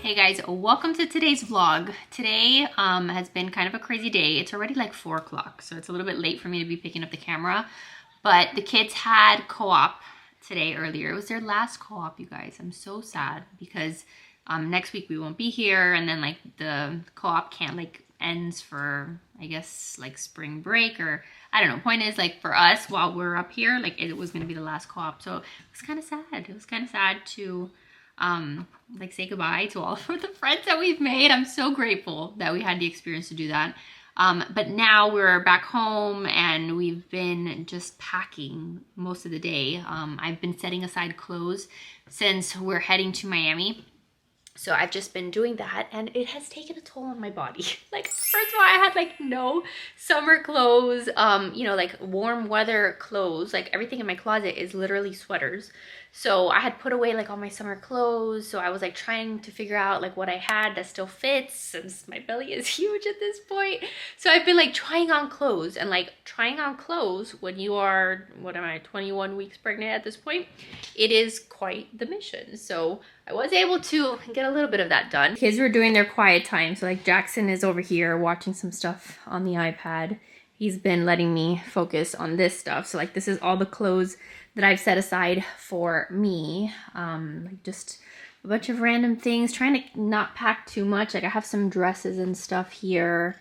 Hey guys, welcome to today's vlog. Today has been kind of a crazy day. It's already like 4 o'clock, so it's a little bit late for me to be picking up the camera. But the kids had co-op today earlier. It was their last co-op, you guys. I'm so sad because next week we won't be here, and then like the co-op can't like ends for, I guess, like spring break, or I don't know. Point is, like, for us while we're up here, like it was gonna be the last co-op, so it was kind of sad. It was kind of sad to like say goodbye to all of the friends that we've made. I'm so grateful that we had the experience to do that. But now we're back home and we've been just packing most of the day. I've been setting aside clothes since we're heading to Miami. So I've just been doing that, and it has taken a toll on my body. Like, first of all, I had like no summer clothes, you know, like warm weather clothes. Like everything in my closet is literally sweaters. So I had put away like all my summer clothes. So I was like trying to figure out like what I had that still fits, since my belly is huge at this point. So I've been like trying on clothes, and like trying on clothes when you are, what am I, 21 weeks pregnant at this point, it is quite the mission. So I was able to get a little bit of that done. Kids were doing their quiet time. So like Jackson is over here watching some stuff on the iPad. He's been letting me focus on this stuff. So like this is all the clothes that I've set aside for me. Like just a bunch of random things, trying to not pack too much. Like I have some dresses and stuff here.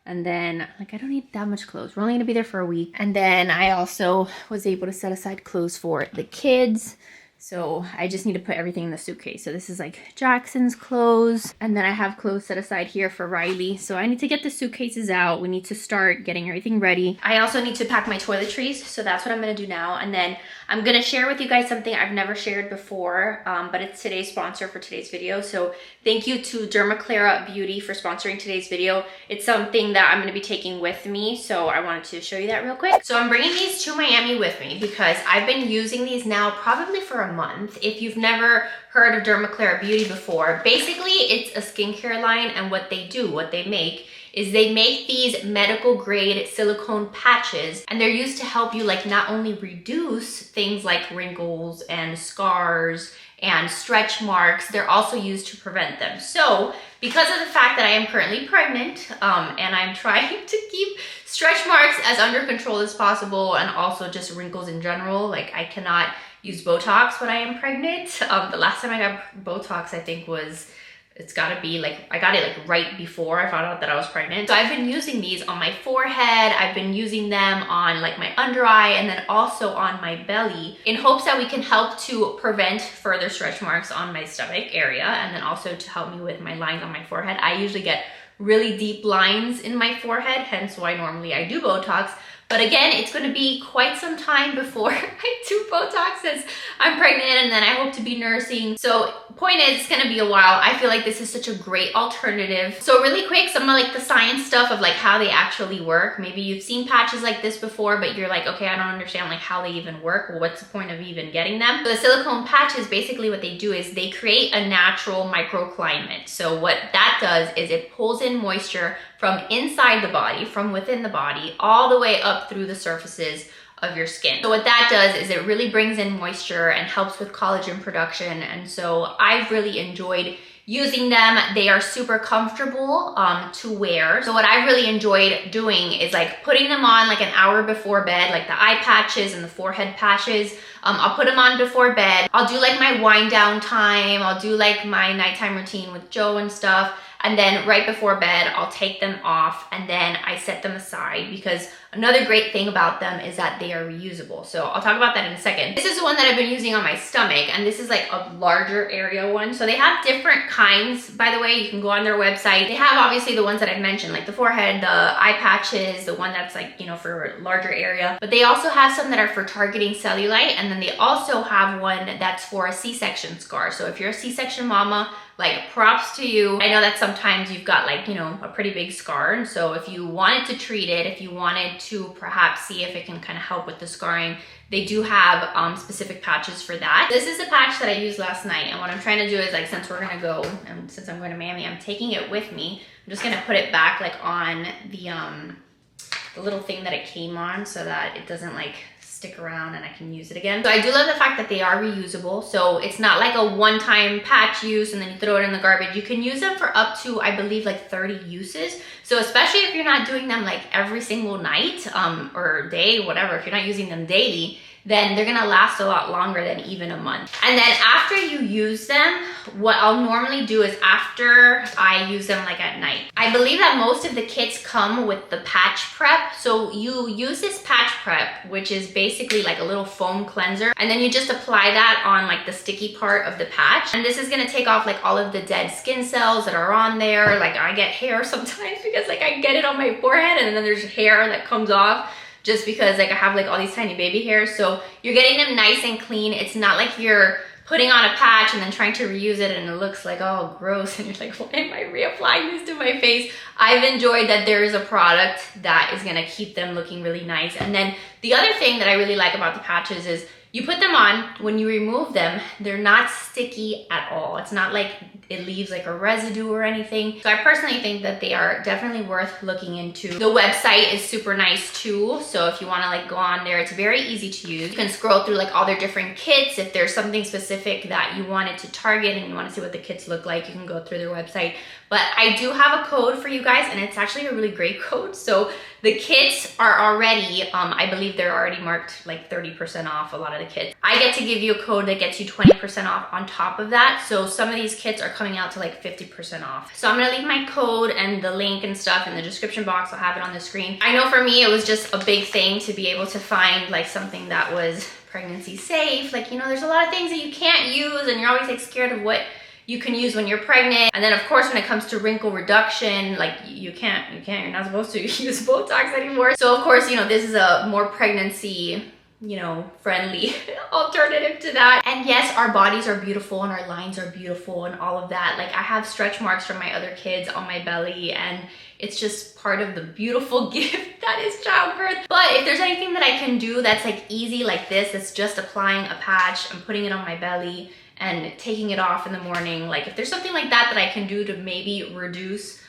And then like I don't need that much clothes. We're only gonna be there for a week. And then I also was able to set aside clothes for the kids. So I just need to put everything in the suitcase. So this is like Jackson's clothes. And then I have clothes set aside here for Riley. So I need to get the suitcases out. We need to start getting everything ready. I also need to pack my toiletries. So that's what I'm gonna do now. And then I'm gonna share with you guys something I've never shared before, but it's today's sponsor for today's video. So thank you to Derma Clara Beauty for sponsoring today's video. It's something that I'm gonna be taking with me. So I wanted to show you that real quick. So I'm bringing these to Miami with me because I've been using these now probably for a month. If you've never heard of Derma Clara Beauty before, basically it's a skincare line, and what they make is they make these medical grade silicone patches, and they're used to help you like not only reduce things like wrinkles and scars and stretch marks, they're also used to prevent them. So because of the fact that I am currently pregnant, and I'm trying to keep stretch marks as under control as possible, and also just wrinkles in general, like I cannot use Botox when I am pregnant. The last time I got Botox, I think was, it's gotta be like, I got it like right before I found out that I was pregnant. So I've been using these on my forehead. I've been using them on like my under eye, and then also on my belly, in hopes that we can help to prevent further stretch marks on my stomach area, and then also to help me with my lines on my forehead. I usually get really deep lines in my forehead, hence why normally I do Botox. But again, it's going to be quite some time before I do Botox, since I'm pregnant and then I hope to be nursing. So point is, it's going to be a while. I feel like this is such a great alternative. So really quick, some of like the science stuff of like how they actually work. Maybe you've seen patches like this before, but you're like, okay, I don't understand like how they even work. Well, what's the point of even getting them? So the silicone patches, basically what they do is they create a natural microclimate. So what that does is it pulls in moisture from inside the body, from within the body, all the way up through the surfaces of your skin. So what that does is it really brings in moisture and helps with collagen production. And so I've really enjoyed using them. They are super comfortable to wear. So what I've really enjoyed doing is like putting them on like an hour before bed, like the eye patches and the forehead patches. I'll put them on before bed. I'll do like my wind down time. I'll do like my nighttime routine with Joe and stuff. And then right before bed, I'll take them off, and then I set them aside, because another great thing about them is that they are reusable. So I'll talk about that in a second. This is the one that I've been using on my stomach, and this is like a larger area one. So they have different kinds, by the way. You can go on their website. They have obviously the ones that I've mentioned, like the forehead, the eye patches, the one that's like, you know, for a larger area. But they also have some that are for targeting cellulite, and then they also have one that's for a C-section scar. So if you're a C-section mama, like props to you. I know that sometimes you've got like, you know, a pretty big scar. And so if you wanted to treat it, if you wanted to perhaps see if it can kind of help with the scarring, they do have specific patches for that. This is a patch that I used last night. And what I'm trying to do is like, since we're gonna go, and since I'm going to Miami, I'm taking it with me. I'm just gonna put it back like on the little thing that it came on, so that it doesn't like stick around and I can use it again. So I do love the fact that they are reusable. So it's not like a one-time patch use and then you throw it in the garbage. You can use them for up to, I believe, like 30 uses. So especially if you're not doing them like every single night or day, whatever, if you're not using them daily, then they're gonna last a lot longer than even a month. And then after you use them, what I'll normally do is after I use them like at night, I believe that most of the kits come with the patch prep. So you use this patch prep, which is basically like a little foam cleanser, and then you just apply that on like the sticky part of the patch. And this is gonna take off like all of the dead skin cells that are on there. Like I get hair sometimes because like I get it on my forehead and then there's hair that comes off, just because like I have like all these tiny baby hairs. So you're getting them nice and clean. It's not like you're putting on a patch and then trying to reuse it and it looks like all gross and you're like, why am I reapplying this to my face? I've enjoyed that there is a product that is gonna keep them looking really nice. And then the other thing that I really like about the patches is you put them on, when you remove them, they're not sticky at all. It's not like it leaves like a residue or anything. So I personally think that they are definitely worth looking into. The website is super nice too. So if you wanna like go on there, it's very easy to use. You can scroll through like all their different kits. If there's something specific that you wanted to target and you wanna see what the kits look like, you can go through their website. But I do have a code for you guys and it's actually a really great code. So the kits are already, I believe they're already marked like 30% off, a lot of the kits. I get to give you a code that gets you 20% off on top of that. So some of these kits are coming out to like 50% off. So I'm gonna leave my code and the link and stuff in the description box. I'll have it on the screen. I know for me, it was just a big thing to be able to find like something that was pregnancy safe. Like, you know, there's a lot of things that you can't use and you're always like scared of what you can use when you're pregnant. And then of course, when it comes to wrinkle reduction, like you're not supposed to use Botox anymore. So of course, you know, this is a more pregnancy, you know, friendly alternative to that. And yes, our bodies are beautiful and our lines are beautiful and all of that. Like I have stretch marks from my other kids on my belly and it's just part of the beautiful gift that is childbirth. But if there's anything that I can do that's like easy like this, that's just applying a patch and putting it on my belly and taking it off in the morning, like if there's something like that that I can do to maybe reduce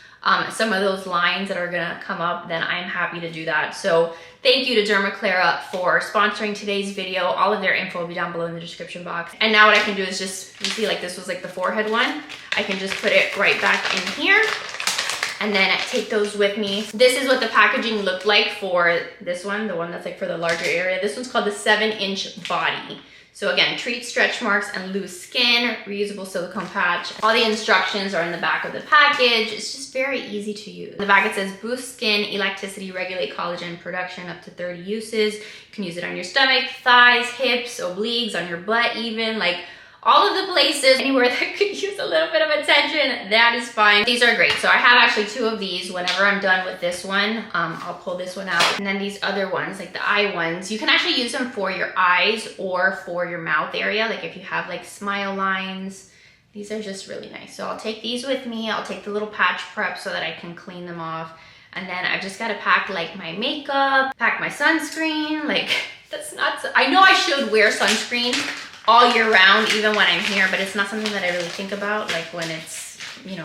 some of those lines that are gonna come up, then I'm happy to do that. So thank you to Derma Clara for sponsoring today's video. All of their info will be down below in the description box. And now what I can do is just, you see like this was like the forehead one. I can just put it right back in here and then I take those with me. This is what the packaging looked like for this one, the one that's like for the larger area. This one's called the 7-inch body. So again, treat stretch marks and loose skin, reusable silicone patch. All the instructions are in the back of the package. It's just very easy to use. In the back it says boost skin elasticity, regulate collagen production, up to 30 uses. You can use it on your stomach, thighs, hips, obliques, on your butt even, like all of the places, anywhere that could use a little bit of attention, that is fine. These are great. So I have actually 2 of these. Whenever I'm done with this one, I'll pull this one out. And then these other ones, like the eye ones, you can actually use them for your eyes or for your mouth area. Like if you have like smile lines, these are just really nice. So I'll take these with me. I'll take the little patch prep so that I can clean them off. And then I just gotta pack like my makeup, pack my sunscreen. Like that's not, I know I should wear sunscreen all year round, even when I'm here, but it's not something that I really think about, like when it's, you know,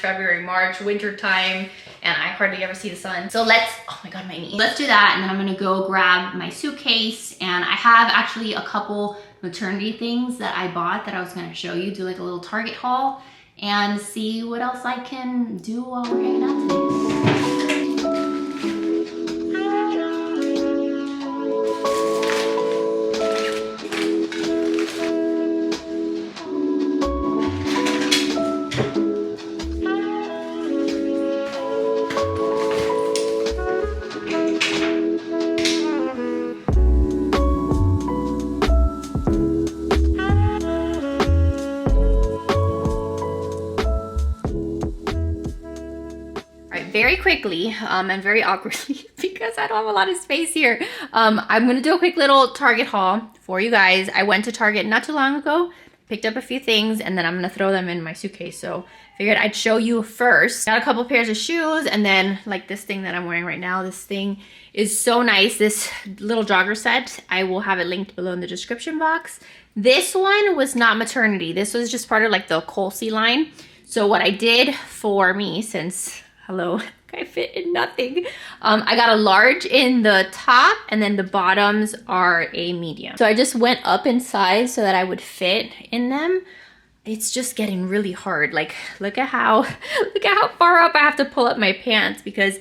February, March, winter time, and I hardly ever see the sun. So let's, oh my God, my knee. Let's do that, and then I'm gonna go grab my suitcase, and I have actually a couple maternity things that I bought that I was gonna show you, do like a little Target haul, and see what else I can do while we're hanging out today. Very quickly and very awkwardly because I don't have a lot of space here. I'm gonna do a quick little Target haul for you guys. I went to Target not too long ago, picked up a few things, and then I'm gonna throw them in my suitcase. So figured I'd show you first. Got a couple pairs of shoes, and then like this thing that I'm wearing right now. This thing is so nice. This little jogger set, I will have it linked below in the description box. This one was not maternity. This was just part of like the KAYLA line. So what I did for me, since hello, I fit in nothing. I got a large in the top, and then the bottoms are a medium. So I just went up in size so that I would fit in them. It's just getting really hard. Like, look at how far up I have to pull up my pants, because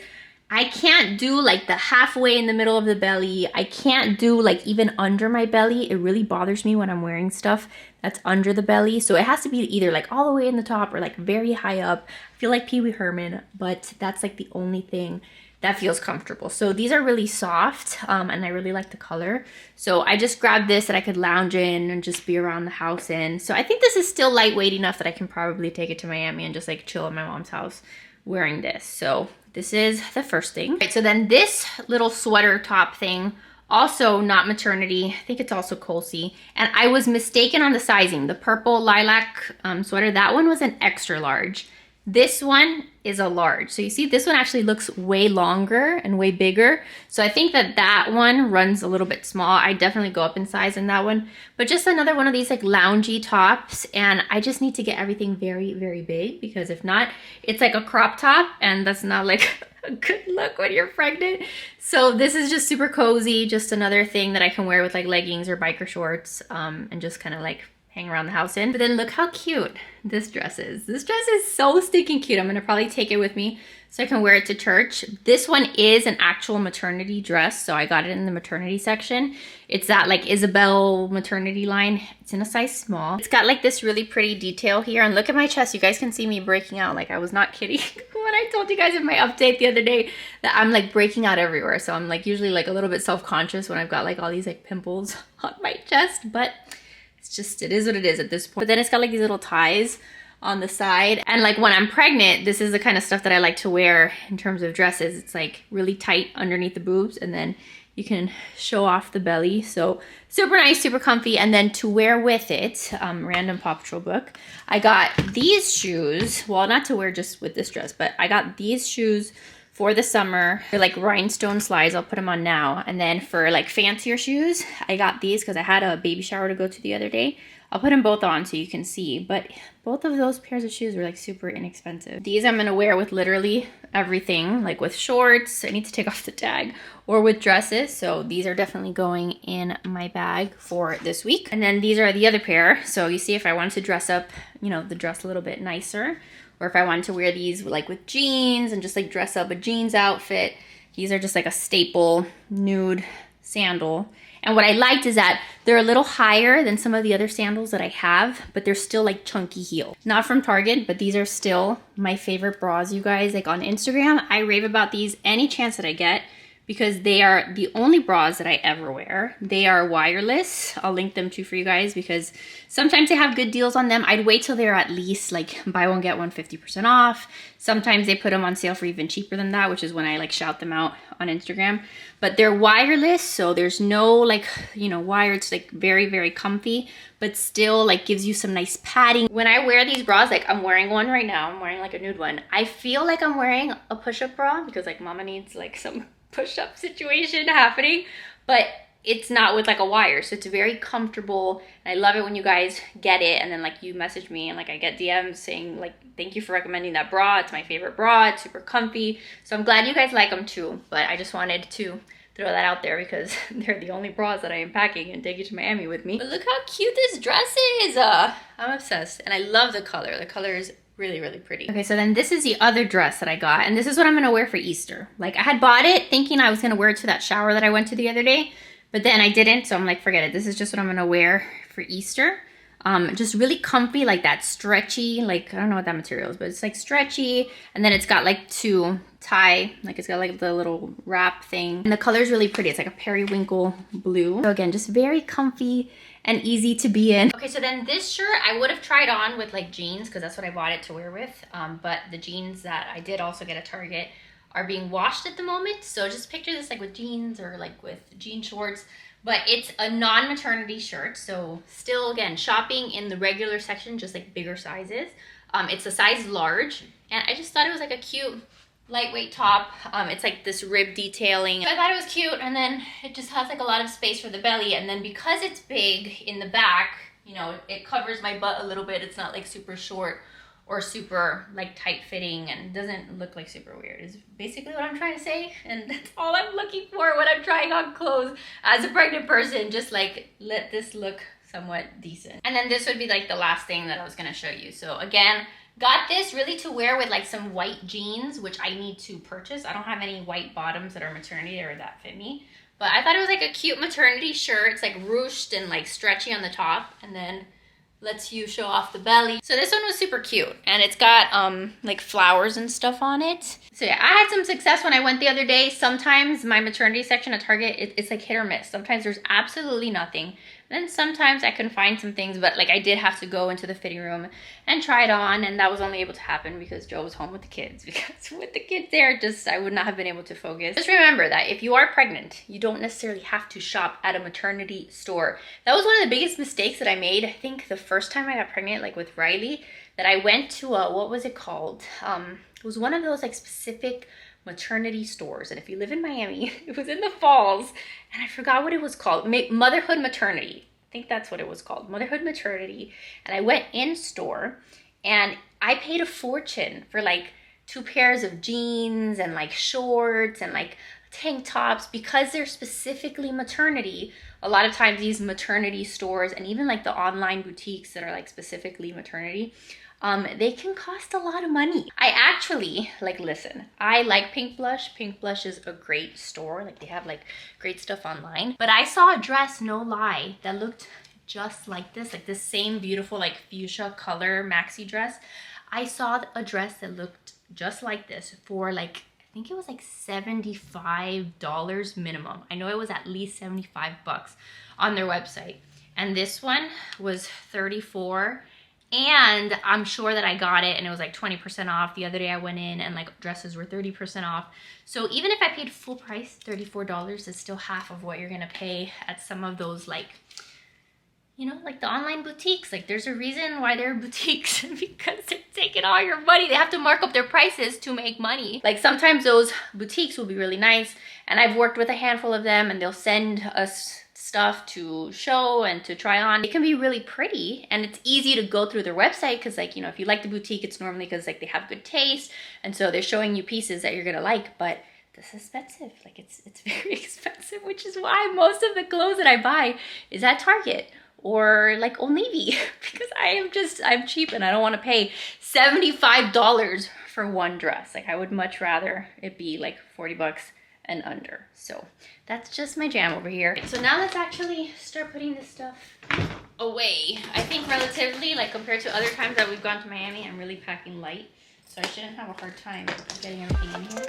I can't do like the halfway in the middle of the belly. I can't do like even under my belly. It really bothers me when I'm wearing stuff that's under the belly. So it has to be either like all the way in the top or like very high up. I feel like Pee Wee Herman, but that's like the only thing that feels comfortable. So these are really soft, and I really like the color. So I just grabbed this that I could lounge in and just be around the house in. So I think this is still lightweight enough that I can probably take it to Miami and just like chill at my mom's house wearing this. So this is the first thing. Right, so then this little sweater top thing, also not maternity. I think it's also Colsey. And I was mistaken on the sizing. The purple lilac sweater, that one was an extra large. This one is a large. So you see this one actually looks way longer and way bigger. So I think that that one runs a little bit small. I definitely go up in size in that one. But just another one of these like loungy tops. And I just need to get everything very, very big, because if not, it's like a crop top, and that's not like a good look when you're pregnant. So this is just super cozy. Just another thing that I can wear with like leggings or biker shorts, and just kind of like hang around the house in. But then look how cute this dress is. This dress is so stinking cute. I'm gonna probably take it with me so I can wear it to church. This one is an actual maternity dress, so I got it in the maternity section. It's that like Isabel maternity line. It's in a size small. It's got like this really pretty detail here, and look at my chest. You guys can see me breaking out. Like, I was not kidding when I told you guys in my update the other day that I'm like breaking out everywhere. So I'm like usually like a little bit self-conscious when I've got like all these like pimples on my chest, but it's just, it is what it is at this point. But then it's got like these little ties on the side. And like when I'm pregnant, this is the kind of stuff that I like to wear in terms of dresses. It's like really tight underneath the boobs, and then you can show off the belly. So super nice, super comfy. And then to wear with it, random Paw Patrol book, I got these shoes. Well, not to wear just with this dress, but I got these shoes for the summer. They're like rhinestone slides. I'll put them on now. And then for like fancier shoes, I got these because I had a baby shower to go to the other day. I'll put them both on so you can see, but both of those pairs of shoes were like super inexpensive. These I'm gonna wear with literally everything, like with shorts, I need to take off the tag, or with dresses. So these are definitely going in my bag for this week. And then these are the other pair. So you see, if I wanted to dress up, you know, the dress a little bit nicer, or if I wanted to wear these like with jeans and just like dress up a jeans outfit, these are just like a staple nude sandal. And what I liked is that they're a little higher than some of the other sandals that I have, but they're still like chunky heel. Not from Target, but these are still my favorite bras, you guys. Like on Instagram, I rave about these any chance that I get, because they are the only bras that I ever wear. They are wireless. I'll link them too for you guys, because sometimes they have good deals on them. I'd wait till they're at least like buy one, get one 50% off. Sometimes they put them on sale for even cheaper than that, which is when I like shout them out on Instagram. But they're wireless, so there's no like, you know, wire. It's like very, very comfy, but still like gives you some nice padding. When I wear these bras, like I'm wearing one right now, I'm wearing like a nude one. I feel like I'm wearing a push-up bra, because like mama needs like some push-up situation happening, but it's not with like a wire, so it's very comfortable. And I love it when you guys get it and then like you message me and like I get DMs saying like, thank you for recommending that bra, it's my favorite bra, it's super comfy. So I'm glad you guys like them too, but I just wanted to throw that out there because they're the only bras that I am packing and taking to Miami with me. But look how cute this dress is. I'm obsessed, and I love the color. The color is really, really pretty. Okay, so then this is the other dress that I got, and this is what I'm gonna wear for Easter. Like, I had bought it thinking I was gonna wear it to that shower that I went to the other day, but then I didn't, so I'm like, forget it. This is just what I'm gonna wear for Easter. Just really comfy, like that stretchy, like, I don't know what that material is, but it's like stretchy, and then it's got like two tie, like it's got like the little wrap thing, and the color is really pretty. It's like a periwinkle blue. So again, just very comfy and easy to be in. Okay, so then this shirt I would have tried on with like jeans, because that's what I bought it to wear with, but the jeans that I did also get at Target are being washed at the moment, so just picture this like with jeans or like with jean shorts. But it's a non-maternity shirt, so still, again, shopping in the regular section, just like bigger sizes. It's a size large, and I just thought it was like a cute, lightweight top. It's like this rib detailing. So I thought it was cute, and then it just has like a lot of space for the belly, and then because it's big in the back, you know, it covers my butt a little bit. It's not like super short or super like tight fitting and doesn't look like super weird is basically what I'm trying to say. And that's all I'm looking for when I'm trying on clothes as a pregnant person. Just like let this look somewhat decent. And then this would be like the last thing that I was gonna show you. So again, got this really to wear with like some white jeans, which I need to purchase. I don't have any white bottoms that are maternity or that fit me. But I thought it was like a cute maternity shirt. It's like ruched and like stretchy on the top and then lets you show off the belly. So this one was super cute and it's got like flowers and stuff on it. So yeah, I had some success when I went the other day. Sometimes my maternity section at Target, it's like hit or miss. Sometimes there's absolutely nothing. Then sometimes I can find some things, but like I did have to go into the fitting room and try it on, and that was only able to happen because Joe was home with the kids. Because with the kids there, I would not have been able to focus. Just remember that if you are pregnant, you don't necessarily have to shop at a maternity store. That was one of the biggest mistakes that I made. I think the first time I got pregnant, like with Riley, that I went to a, what was it called? It was one of those like specific maternity stores, and if you live in Miami, it was in the Falls, and I forgot what it was called. Motherhood Maternity, I think that's what it was called, Motherhood Maternity. And I went in store and I paid a fortune for like 2 pairs of jeans and like shorts and like tank tops because they're specifically maternity. A lot of times these maternity stores and even like the online boutiques that are like specifically maternity, they can cost a lot of money. I actually, like, listen, I like Pink Blush. Pink Blush is a great store. Like, they have, like, great stuff online. But I saw a dress, no lie, that looked just like this same beautiful, like, fuchsia color maxi dress. I saw a dress that looked just like this for, like, I think it was, like, $75 minimum. I know it was at least 75 bucks on their website. And this one was $34. And I'm sure that I got it and it was like 20% off. The other day I went in and like dresses were 30% off. So even if I paid full price, $34 is still half of what you're gonna pay at some of those, like, you know, like the online boutiques. Like, there's a reason why they're boutiques, because they're taking all your money. They have to mark up their prices to make money. Like, sometimes those boutiques will be really nice, and I've worked with a handful of them, and they'll send us stuff to show and to try on. It can be really pretty, and it's easy to go through their website because, like, you know, if you like the boutique, it's normally because like they have good taste, and so they're showing you pieces that you're gonna like. But this is expensive. Like, it's very expensive, which is why most of the clothes that I buy is at Target or like Old Navy, because I'm cheap and I don't want to pay $75 for one dress. Like, I would much rather it be like 40 bucks and under. So that's just my jam over here. So now let's actually start putting this stuff away. I think relatively, like, compared to other times that we've gone to Miami, I'm really packing light, so I shouldn't have a hard time getting everything in here.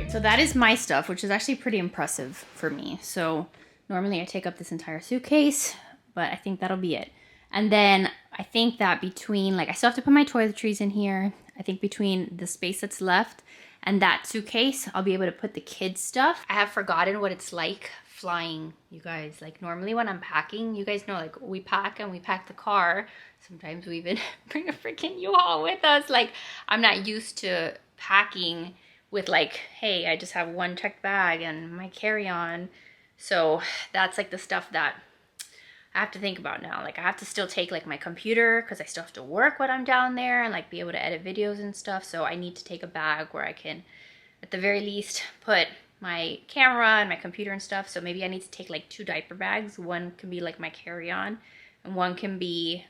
So that is my stuff, which is actually pretty impressive for me. So normally I take up this entire suitcase, but I think that'll be it. And then I think that between, like, I still have to put my toiletries in here. I think between the space that's left and that suitcase, I'll be able to put the kids' stuff. I have forgotten what it's like flying, you guys. Like, normally when I'm packing, you guys know, like, we pack and we pack the car. Sometimes we even bring a freaking U-Haul with us. Like, I'm not used to packing with, like, hey, I just have one checked bag and my carry-on. So that's like the stuff that I have to think about now. Like, I have to still take like my computer because I still have to work when I'm down there and like be able to edit videos and stuff. So I need to take a bag where I can at the very least put my camera and my computer and stuff. So maybe I need to take like 2 diaper bags. One can be like my carry-on and one can be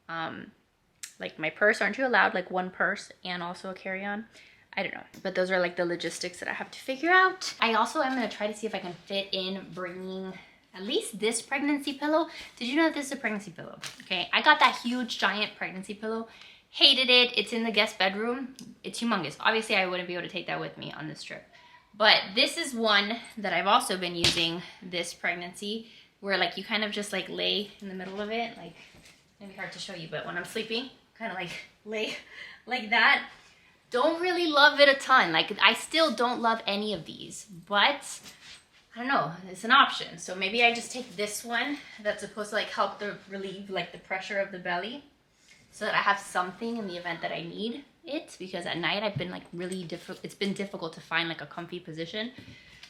like my purse. Aren't you allowed like one purse and also a carry-on? I don't know, but those are like the logistics that I have to figure out. I also am gonna try to see if I can fit in bringing at least this pregnancy pillow. Did you know that this is a pregnancy pillow? Okay, I got that huge giant pregnancy pillow. Hated it. It's in the guest bedroom. It's humongous. Obviously, I wouldn't be able to take that with me on this trip. But this is one that I've also been using this pregnancy, where like you kind of just like lay in the middle of it. Like, maybe hard to show you, but when I'm sleeping, kind of like lay like that. Don't really love it a ton. Like, I still don't love any of these, but I don't know, it's an option. So maybe I just take this one that's supposed to like help to relieve like the pressure of the belly so that I have something in the event that I need it, because at night I've been like really it's been difficult to find like a comfy position.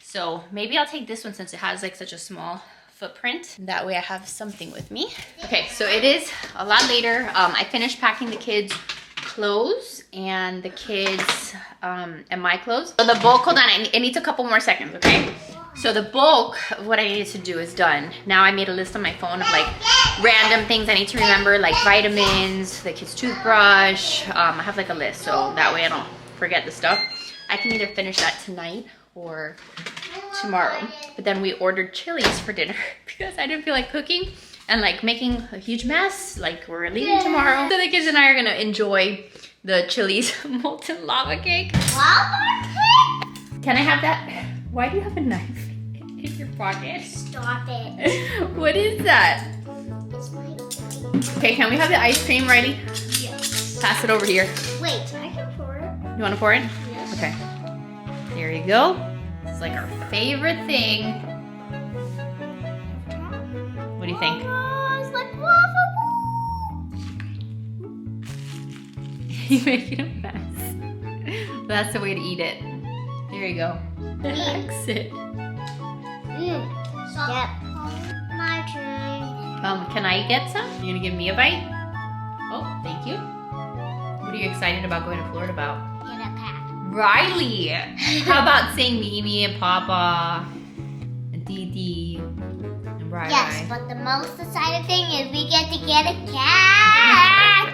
So maybe I'll take this one since it has like such a small footprint. That way I have something with me. Okay, so it is a lot later. I finished packing the kids' clothes and the kids and my clothes. So the bulk, hold on, it needs a couple more seconds, okay? So the bulk of what I needed to do is done. Now I made a list on my phone of like random things I need to remember, like vitamins, the kids' toothbrush. I have like a list, so that way I don't forget the stuff. I can either finish that tonight or tomorrow. But then we ordered Chili's for dinner because I didn't feel like cooking and like making a huge mess. Like we're leaving tomorrow. So the kids and I are gonna enjoy the Chili's molten lava cake. Lava cake? Can I have that? Why do you have a knife in your pocket? Stop it. What is that? It's my Okay, can we have the ice cream, Riley? Yes. Pass it over here. Wait, I can pour it. You wanna pour it? Yes. Okay. There you go. It's like our favorite thing. What do you think? Oh, it's like lava. You're making a mess. That's the way to eat it. There you go. Exit. Yep. My turn. Can I get some? You gonna give me a bite? Oh, thank you. What are you excited about going to Florida about? Get a cat. Riley! How about saying Mimi and Papa and Didi and Rai? Yes, but the most exciting thing is we get to get a cat.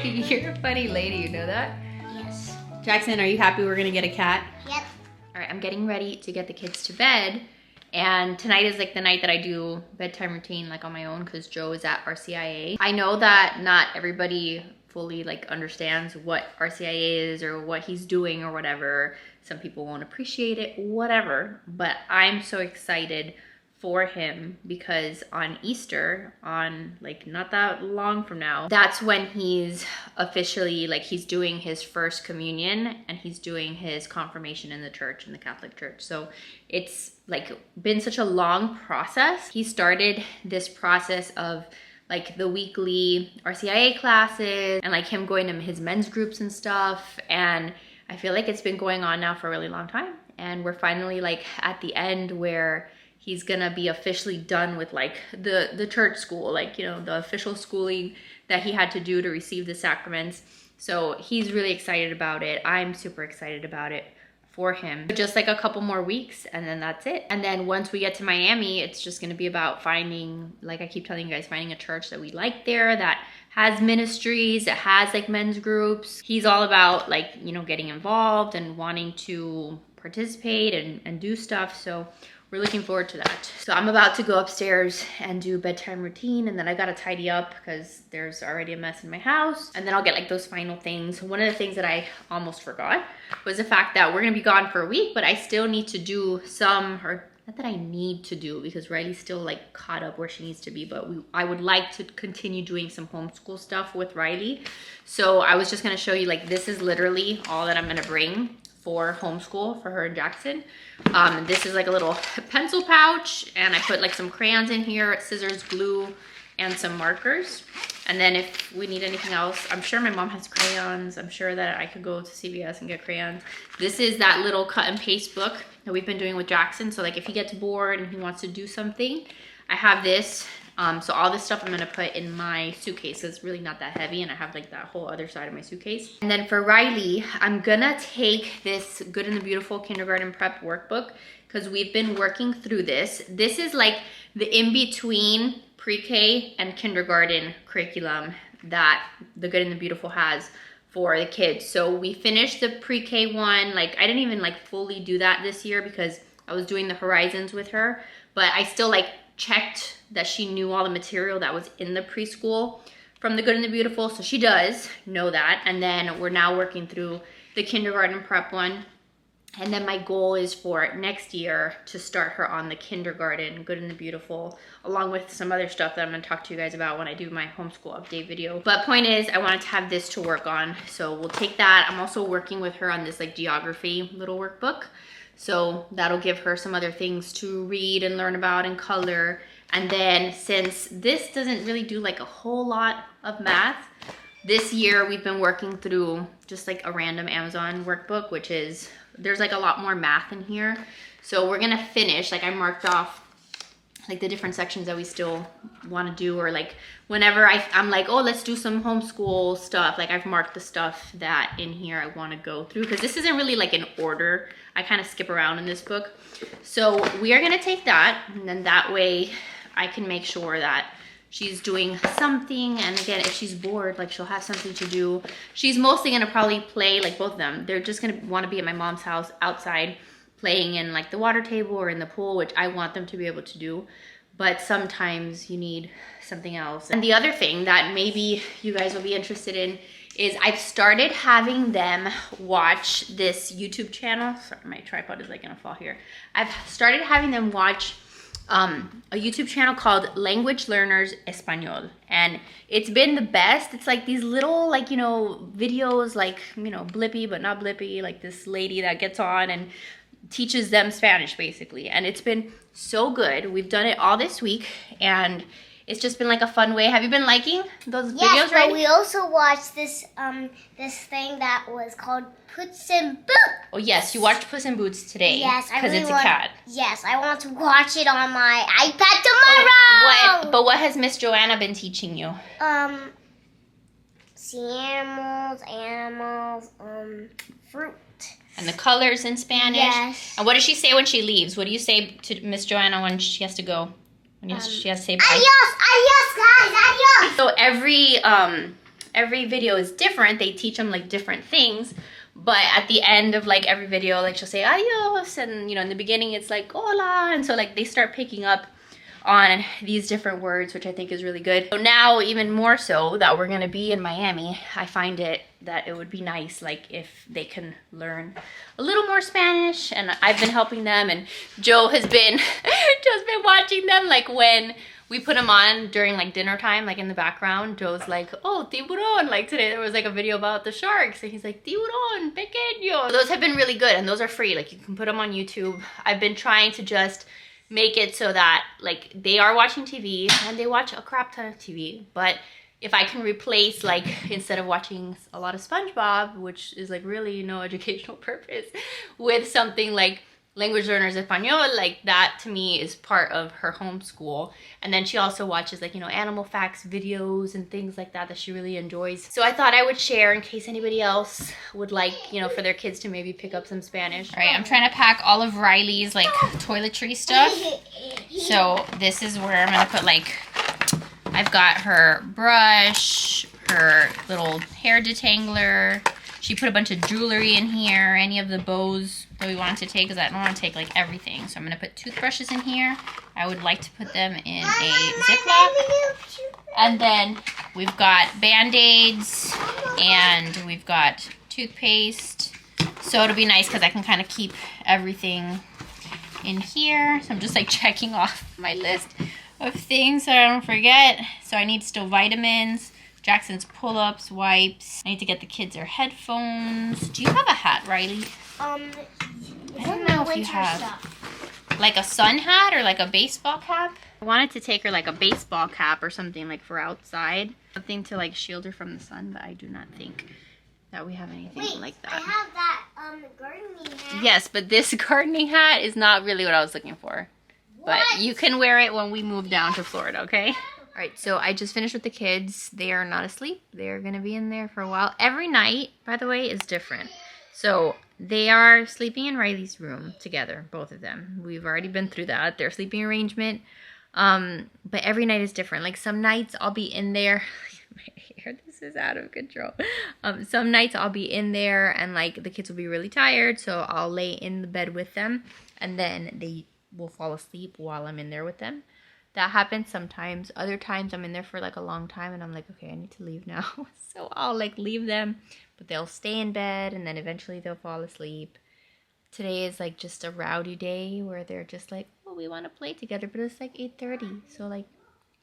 You're a funny lady, you know that? Yes. Jackson, are you happy we're gonna get a cat? Yep. All right, I'm getting ready to get the kids to bed. And tonight is like the night that I do bedtime routine like on my own because Joe is at Rcia. I know that not everybody fully like understands what Rcia is or what he's doing or whatever. Some people won't appreciate it, whatever. But I'm so excited for him because on Easter, on like not that long from now, that's when he's officially like he's doing his first communion and he's doing his confirmation in the church, in the Catholic Church. So it's like been such a long process. He started this process of like the weekly RCIA classes and like him going to his men's groups and stuff. And I feel like it's been going on now for a really long time. And we're finally like at the end where he's gonna be officially done with like the church school, like, you know, the official schooling that he had to do to receive the sacraments. So he's really excited about it. I'm super excited about it for him. Just like a couple more weeks and then that's it. And then once we get to Miami, it's just gonna be about finding, like I keep telling you guys, finding a church that we like there, that has ministries, that has like men's groups. He's all about like, you know, getting involved and wanting to participate and do stuff. So we're looking forward to that. So I'm about to go upstairs and do bedtime routine, and then I gotta tidy up because there's already a mess in my house. And then I'll get like those final things. One of the things that I almost forgot was the fact that we're gonna be gone for a week, but I still need to do some, or not that I need to do because Riley's still like caught up where she needs to be, but I would like to continue doing some homeschool stuff with Riley. So I was just gonna show you, like, this is literally all that I'm gonna bring for homeschool for her and Jackson. This is like a little pencil pouch, and I put like some crayons in here, scissors, glue, and some markers. And then if we need anything else, I'm sure my mom has crayons. I'm sure that I could go to CVS and get crayons. This is that little cut and paste book that we've been doing with Jackson. So like if he gets bored and he wants to do something, I have this. So all this stuff I'm gonna put in my suitcase. It's really not that heavy, and I have like that whole other side of my suitcase. And then for Riley, I'm gonna take this Good and the Beautiful Kindergarten Prep Workbook because we've been working through this. This is like the in-between pre-K and kindergarten curriculum that the Good and the Beautiful has for the kids. So we finished the pre-K one. Like I didn't even like fully do that this year because I was doing the Horizons with her, but I still like checked that she knew all the material that was in the preschool from the Good and the Beautiful. So she does know that. And then we're now working through the kindergarten prep one. And then my goal is for next year to start her on the kindergarten Good and the Beautiful, along with some other stuff that I'm gonna talk to you guys about when I do my homeschool update video. But point is, I wanted to have this to work on. So we'll take that. I'm also working with her on this like geography little workbook. So that'll give her some other things to read and learn about and color. And then since this doesn't really do like a whole lot of math, this year we've been working through just like a random Amazon workbook, which is, there's like a lot more math in here. So we're gonna finish, like I marked off like the different sections that we still want to do, or like whenever I'm like, oh, let's do some homeschool stuff, like I've marked the stuff that in here I want to go through, because this isn't really like in order. I kind of skip around in this book. So we are going to take that, and then that way I can make sure that she's doing something. And again, if she's bored, like she'll have something to do. She's mostly going to probably play, like both of them, they're just going to want to be at my mom's house outside playing in like the water table or in the pool, which I want them to be able to do. But sometimes you need something else. And the other thing that maybe you guys will be interested in is I've started having them watch this YouTube channel. Sorry, my tripod is like gonna fall here. I've started having them watch a YouTube channel called Language Learners Español. And it's been the best. It's like these little, like, you know, videos, like, you know, blippy but not blippy, like this lady that gets on and teaches them Spanish basically, and it's been so good. We've done it all this week, and it's just been like a fun way. Have you been liking those videos? Yes, right? but we also watched this this thing that was called Puss in Boots. Oh yes, you watched Puss in Boots today. Yes, because it's a cat. Yes, I want to watch it on my iPad tomorrow. But what has Miss Joanna been teaching you? See animals, fruit. And the colors in Spanish. Yes. And what does she say when she leaves? What do you say to Miss Joanna when she has to go? When she has to say bye? Adios, guys, adios. So every video is different. They teach them like different things. But at the end of like every video, like she'll say adios, and you know, in the beginning it's like hola, and so like they start picking up on these different words, which I think is really good. So now, even more so that we're gonna be in Miami, I find it that it would be nice like if they can learn a little more Spanish, and I've been helping them, and Joe has been just been watching them. Like when we put them on during like dinner time, like in the background, Joe's like, oh, tiburon. Like today there was like a video about the sharks, and he's like, tiburon pequeño. Those have been really good, and those are free. Like you can put them on YouTube. I've been trying to just make it so that like they are watching TV, and they watch a crap ton of TV, but if I can replace, like, instead of watching a lot of SpongeBob, which is like really no educational purpose, with something like Language Learners Español, like that to me is part of her homeschool. And then she also watches like, you know, animal facts videos and things like that she really enjoys. So I thought I would share in case anybody else would like, you know, for their kids to maybe pick up some Spanish. All right, I'm trying to pack all of Riley's like toiletry stuff. So this is where I'm gonna put like, I've got her brush, her little hair detangler. She put a bunch of jewelry in here, any of the bows that we wanted to take, because I don't want to take like everything. So I'm going to put toothbrushes in here. I would like to put them in a Ziploc. And then we've got Band-Aids, and we've got toothpaste. So it'll be nice because I can kind of keep everything in here. So I'm just like checking off my list of things so I don't forget. So I need still vitamins, Jackson's pull-ups, wipes. I need to get the kids their headphones. Do you have a hat, Riley? I don't know if you have like a sun hat or like a baseball cap. I wanted to take her like a baseball cap or something like for outside, something to like shield her from the sun, but I do not think that we have anything like that. I have that gardening hat. Yes, but this gardening hat is not really what I was looking for. But you can wear it when we move down to Florida, okay? All right, so I just finished with the kids. They are not asleep. They're gonna be in there for a while. Every night, by the way, is different. So they are sleeping in Riley's room together, both of them. We've already been through that, their sleeping arrangement. But every night is different. Like some nights I'll be in there. My hair, this is out of control. Some nights I'll be in there and like the kids will be really tired, so I'll lay in the bed with them, and then they will fall asleep while I'm in there with them. That happens sometimes. Other times I'm in there for like a long time and I'm like, okay, I need to leave now. So I'll like leave them, but they'll stay in bed and then eventually they'll fall asleep. Today is like just a rowdy day where they're just like, oh, we want to play together, but it's like 8:30. So like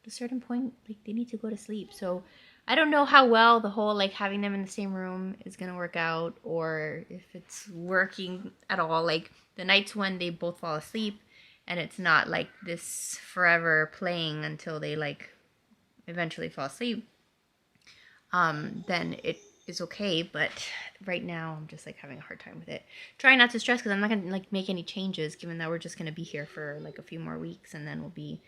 at a certain point, like they need to go to sleep. So I don't know how well the whole like having them in the same room is gonna work out, or if it's working at all. Like the nights when they both fall asleep and it's not like this forever playing until they like eventually fall asleep, then it is okay. But right now I'm just like having a hard time with it. Trying not to stress because I'm not gonna like make any changes, given that we're just gonna be here for like a few more weeks and then we'll be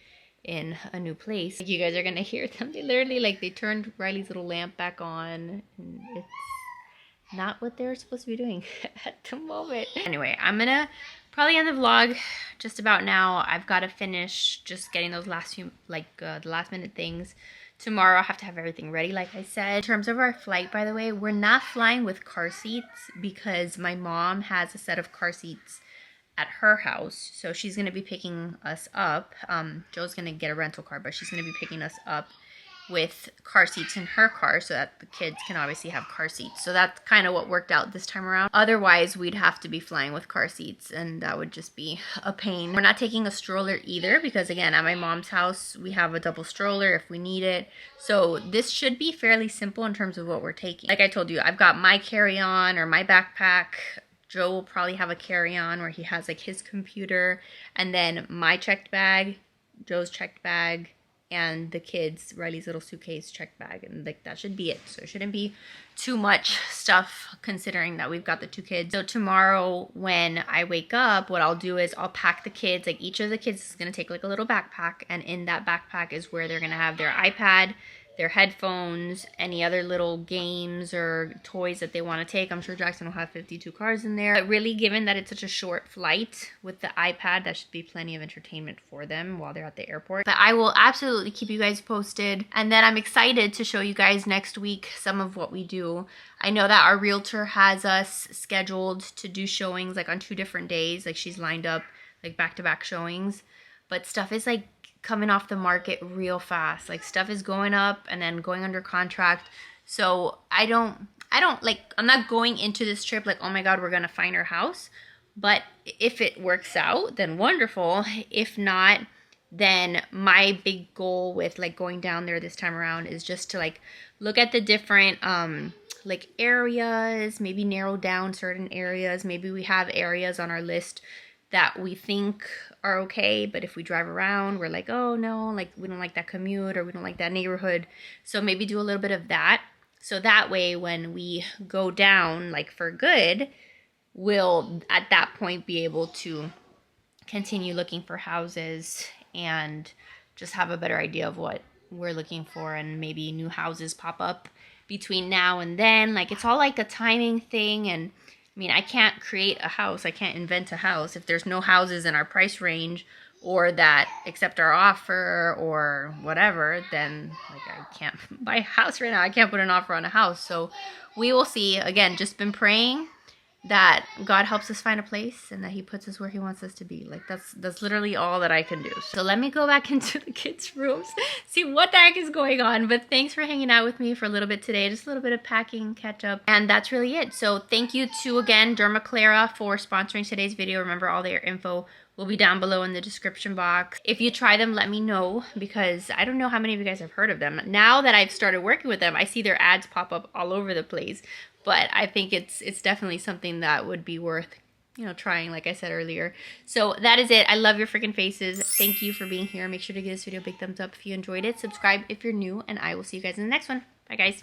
in a new place. You guys are gonna hear them. They literally like they turned Riley's little lamp back on, and it's not what they're supposed to be doing at the moment. Anyway, I'm gonna probably end the vlog just about now. I've got to finish just getting those last few the last minute things. Tomorrow I'll have to have everything ready, like I said. In terms of our flight, by the way, we're not flying with car seats because my mom has a set of car seats at her house, so she's gonna be picking us up. Joe's gonna get a rental car, but she's gonna be picking us up with car seats in her car so that the kids can obviously have car seats. So that's kind of what worked out this time around. Otherwise, we'd have to be flying with car seats, and that would just be a pain. We're not taking a stroller either because, again, at my mom's house, we have a double stroller if we need it. So this should be fairly simple in terms of what we're taking. Like I told you, I've got my carry-on or my backpack. Joe will probably have a carry-on where he has like his computer, and then my checked bag, Joe's checked bag, and the kids, Riley's little suitcase checked bag, and like that should be it. So it shouldn't be too much stuff considering that we've got the 2 kids. So tomorrow when I wake up, what I'll do is I'll pack the kids, like each of the kids is gonna take like a little backpack, and in that backpack is where they're gonna have their iPad, their headphones, any other little games or toys that they want to take. I'm sure Jackson will have 52 cards in there. But really, given that it's such a short flight with the iPad, that should be plenty of entertainment for them while they're at the airport. But I will absolutely keep you guys posted. And then I'm excited to show you guys next week some of what we do. I know that our realtor has us scheduled to do showings like on 2 different days. Like she's lined up like back-to-back showings. But stuff is like coming off the market real fast. Like stuff is going up and then going under contract. So I'm not going into this trip like, oh my god, we're gonna find our house. But if it works out, then wonderful. If not, then my big goal with like going down there this time around is just to like look at the different like areas, maybe narrow down certain areas. Maybe we have areas on our list that we think are okay, but if we drive around, we're like, oh no, like we don't like that commute or we don't like that neighborhood. So maybe do a little bit of that. So that way when we go down like for good, we'll at that point be able to continue looking for houses and just have a better idea of what we're looking for, and maybe new houses pop up between now and then. Like it's all like a timing thing, and I mean, I can't create a house. I can't invent a house. If there's no houses in our price range or that accept our offer or whatever, then like I can't buy a house right now. I can't put an offer on a house. So we will see. Again, just been praying that God helps us find a place and that he puts us where he wants us to be. Like that's literally all that I can do. So let me go back into the kids' rooms, see what the heck is going on. But thanks for hanging out with me for a little bit today. Just a little bit of packing, catch up, and that's really it. So thank you to, again, Derma Clara for sponsoring today's video. Remember, all their info will be down below in the description box. If you try them, let me know, because I don't know how many of you guys have heard of them. Now that I've started working with them, I see their ads pop up all over the place. But I think it's definitely something that would be worth, you know, trying, like I said earlier. So that is it. I love your freaking faces. Thank you for being here. Make sure to give this video a big thumbs up if you enjoyed it. Subscribe if you're new, and I will see you guys in the next one. Bye, guys.